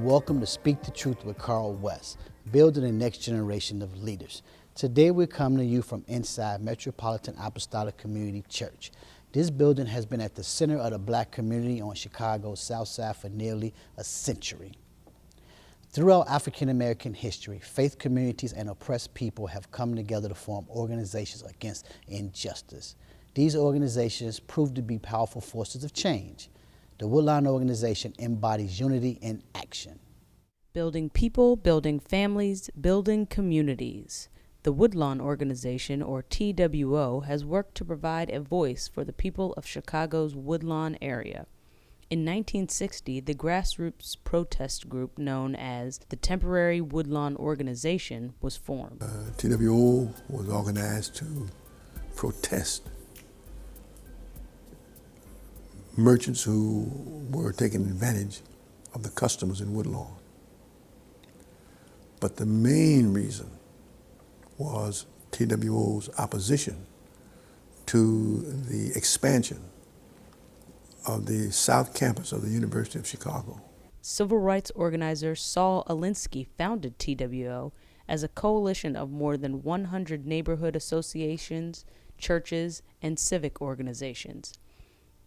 and welcome to Speak the Truth with Carl West, building the next generation of leaders. Today we're coming to you from inside Metropolitan Apostolic Community Church. This building has been at the center of the black community on Chicago's South Side for nearly a century. Throughout African American history, faith communities and oppressed people have come together to form organizations against injustice. These organizations proved to be powerful forces of change. The Woodlawn Organization embodies unity in action. Building people, building families, building communities. The Woodlawn Organization, or TWO, has worked to provide a voice for the people of Chicago's Woodlawn area. In 1960, the grassroots protest group known as the Temporary Woodlawn Organization was formed. TWO was organized to protest merchants who were taking advantage of the customers in Woodlawn. But the main reason was TWO's opposition to the expansion of the South Campus of the University of Chicago. Civil rights organizer Saul Alinsky founded TWO as a coalition of more than 100 neighborhood associations, churches, and civic organizations.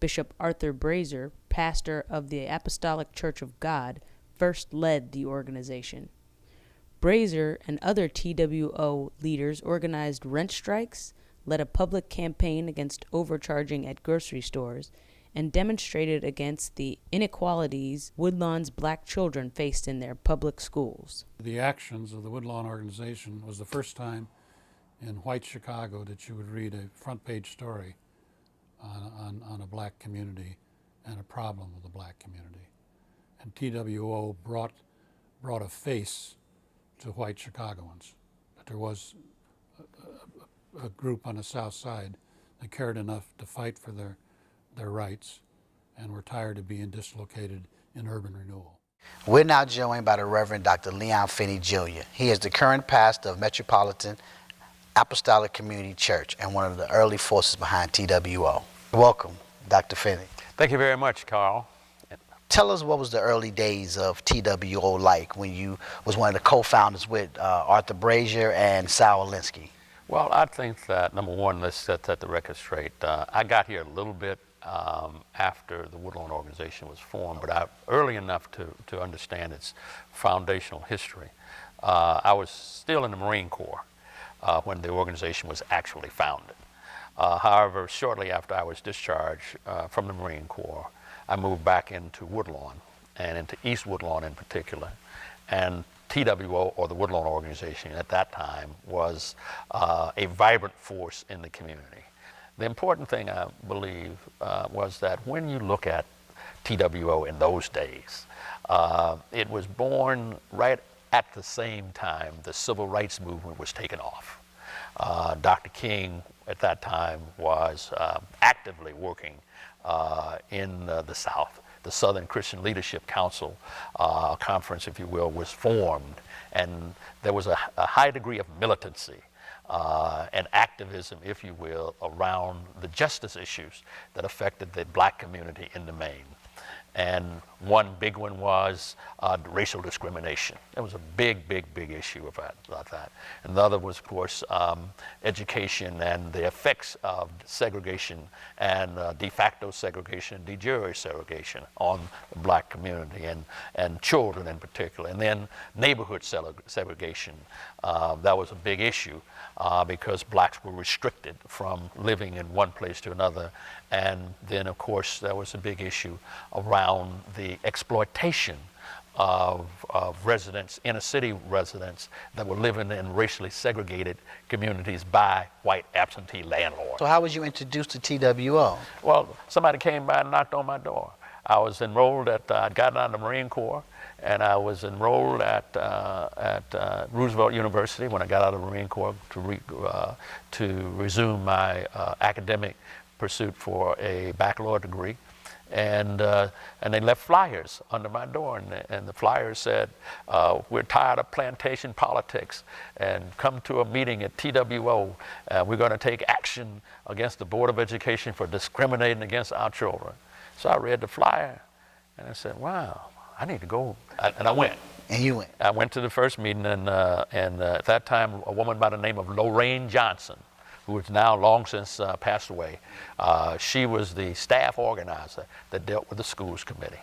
Bishop Arthur Brazier, pastor of the Apostolic Church of God, first led the organization. Brazier and other TWO leaders organized rent strikes, led a public campaign against overcharging at grocery stores, and demonstrated against the inequalities Woodlawn's black children faced in their public schools. The actions of the Woodlawn Organization was the first time in white Chicago that you would read a front page story on a black community and a problem with the black community. And TWO brought a face to white Chicagoans. But there was a group on the South Side that cared enough to fight for their rights and were tired of being dislocated in urban renewal. We're now joined by the Reverend Dr. Finney Jr. He is the current pastor of Metropolitan Apostolic Community Church and one of the early forces behind TWO. Welcome, Dr. Finney. Thank you very much, Carl. Tell us what was the early days of TWO like when you was one of the co-founders with Arthur Brazier and Saul Alinsky? Well, I think that, number one, let's set the record straight. I got here a little bit after the Woodlawn Organization was formed, but early enough to understand its foundational history. I was still in the Marine Corps when the organization was actually founded. However, shortly after I was discharged from the Marine Corps, I moved back into Woodlawn, and into East Woodlawn in particular. And TWO, or the Woodlawn Organization at that time, was a vibrant force in the community. The important thing, I believe, was that when you look at TWO in those days, it was born right at the same time the civil rights movement was taking off. Dr. King at that time was actively working in the South. The Southern Christian Leadership Council conference, if you will, was formed, and there was a high degree of militancy and activism, if you will, around the justice issues that affected the black community in the main. And one big one was racial discrimination. It was a big issue about that. And the other was, of course, education and the effects of segregation and de facto segregation, de jure segregation on the black community and children in particular. And then neighborhood segregation. That was a big issue because blacks were restricted from living in one place to another. And then, of course, there was a big issue around the exploitation of residents, inner city residents, that were living in racially segregated communities by white absentee landlords. So how was you introduced to TWO? Well, somebody came by and knocked on my door. I was enrolled I'd gotten out of the Marine Corps, and I was enrolled at Roosevelt University when I got out of the Marine Corps to resume my academic pursuit for a baccalaureate degree. And they left flyers under my door, and the flyers said, we're tired of plantation politics, and come to a meeting at TWO. We're going to take action against the Board of Education for discriminating against our children. So I read the flyer, and I said, wow, I need to go. And I went. And you went. I went to the first meeting, and at that time, a woman by the name of Lorraine Johnson, who is now long since passed away, she was the staff organizer that dealt with the schools committee.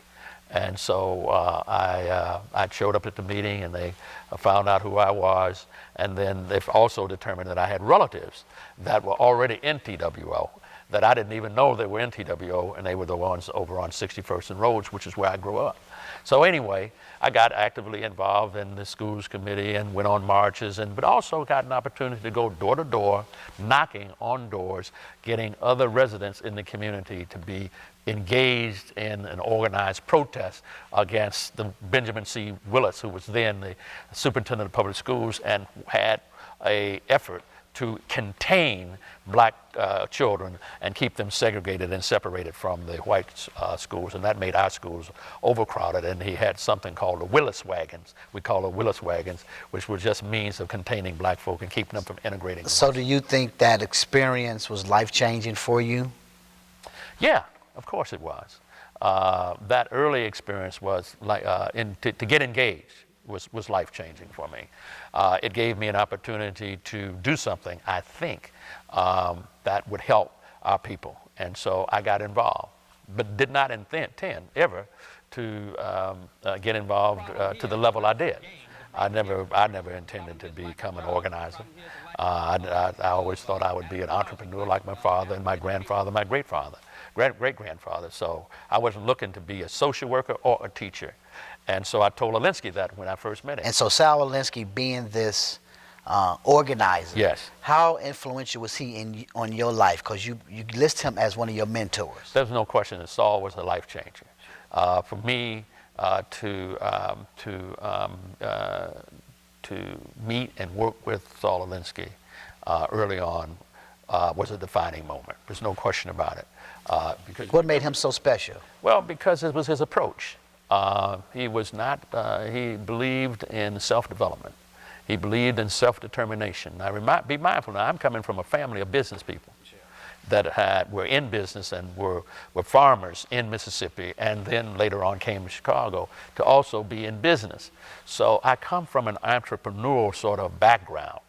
And so I showed up at the meeting, and they found out who I was, and then they also determined that I had relatives that were already in TWO, that I didn't even know they were in TWO, and they were the ones over on 61st and Rhodes, which is where I grew up. So anyway, I got actively involved in the schools committee and went on marches, but also got an opportunity to go door to door, knocking on doors, getting other residents in the community to be engaged in an organized protest against the Benjamin C. Willis, who was then the superintendent of public schools and had an effort to contain black children and keep them segregated and separated from the white schools, and that made our schools overcrowded. And he had something called the Willis wagons. We call it Willis wagons, which were just means of containing black folk and keeping them from integrating. So do you think that experience was life-changing for you? Yeah, of course it was. That early experience was like to get engaged was life-changing for me. It gave me an opportunity to do something, I think, that would help our people. And so I got involved, but did not intend ever to get involved to the level I did. I never intended to become an organizer. I always thought I would be an entrepreneur like my father and my grandfather, my great-grandfather. So I wasn't looking to be a social worker or a teacher. And so I told Alinsky that when I first met him. And so Sal Alinsky, being this organizer, yes, how influential was he on your life? Because you list him as one of your mentors. There's no question that Saul was a life changer. For me to meet and work with Saul Alinsky early on was a defining moment. There's no question about it. Because what made him so special? Well, because it was his approach. He was not, he believed in self-development. He believed in self-determination. Now, be mindful now, I'm coming from a family of business people that were in business and were farmers in Mississippi, and then later on came to Chicago to also be in business. So I come from an entrepreneurial sort of background.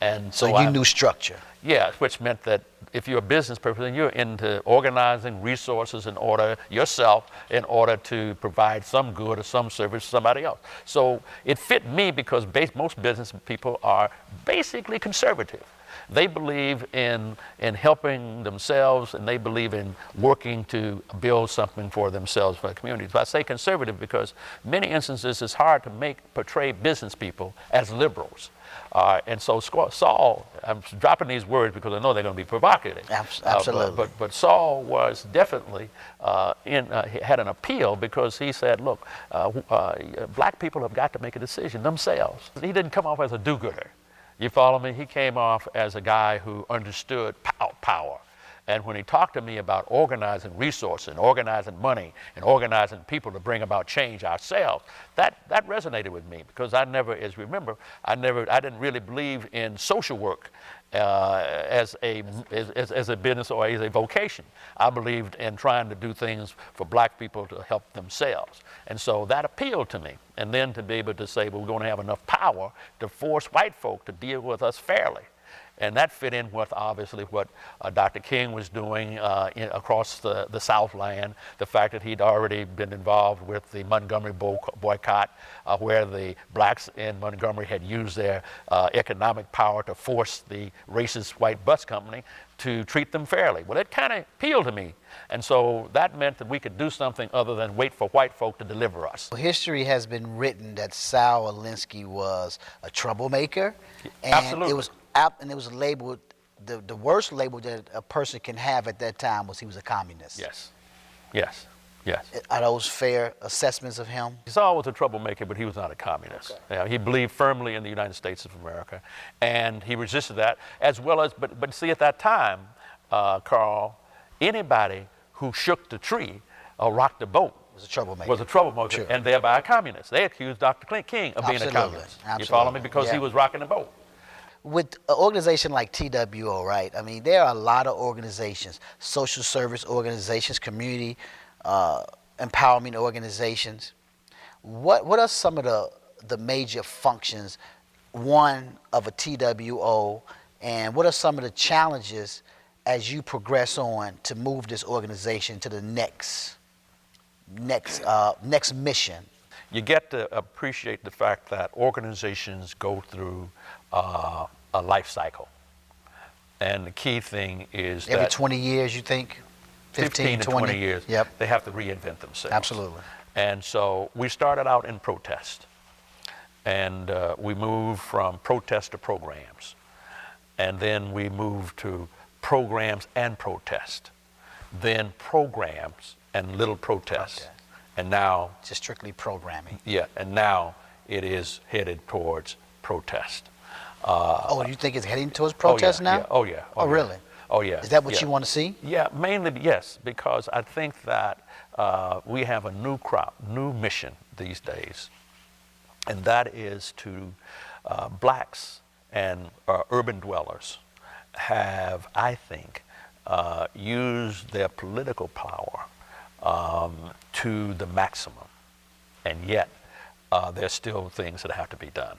And so you knew structure. Yeah, which meant that if you're a business person, you're into organizing resources in order to provide some good or some service to somebody else. So it fit me because most business people are basically conservative. They believe in helping themselves, and they believe in working to build something for themselves, for the communities. But I say conservative because many instances it's hard to portray business people as liberals. And so Saul, I'm dropping these words because I know they're going to be provocative. Absolutely. But Saul was definitely had an appeal because he said, look, black people have got to make a decision themselves. He didn't come off as a do-gooder. You follow me? He came off as a guy who understood power. And when he talked to me about organizing resources and organizing money and organizing people to bring about change ourselves, that resonated with me because I didn't really believe in social work as a business or as a vocation. I believed in trying to do things for black people to help themselves. And so that appealed to me. And then to be able to say, well, we're going to have enough power to force white folk to deal with us fairly. And that fit in with, obviously, what Dr. King was doing across the Southland, the fact that he'd already been involved with the Montgomery boycott, where the blacks in Montgomery had used their economic power to force the racist white bus company to treat them fairly. Well, it kind of appealed to me. And so that meant that we could do something other than wait for white folk to deliver us. History has been written that Sal Alinsky was a troublemaker. And absolutely. It was labeled, the worst label that a person can have at that time was he was a communist. Yes, yes, yes. Are those fair assessments of him? Saul was a troublemaker, but he was not a communist. Okay. He believed firmly in the United States of America, and he resisted that, as well as, but see, at that time, Carl, anybody who shook the tree or rocked the boat was a troublemaker, sure. And thereby a communist. They accused Dr. King of being a communist. Absolutely. You follow me? Because he was rocking the boat. With an organization like TWO, right? I mean, there are a lot of organizations, social service organizations, community empowerment organizations. What are some of the major functions, one, of a TWO, and what are some of the challenges as you progress on to move this organization to the next mission? You get to appreciate the fact that organizations go through a life cycle. And the key thing is Every that 20 years, you think? 15 to 20 years, Yep. they have to reinvent themselves. Absolutely. And so we started out in protest. And we moved from protest to programs. And then we moved to programs and protest. Then programs and little protests. Okay. And now, Just strictly programming. yeah, and now it is headed towards protest. Oh, you think it's heading towards protest now? Yeah. Oh, yeah. Oh, really? Oh, yeah. Is that what yeah. you want to see? Yeah, mainly yes, because I think that we have a new crop, new mission these days, and that is to blacks and urban dwellers have, I think, used their political power to the maximum, and yet there's still things that have to be done.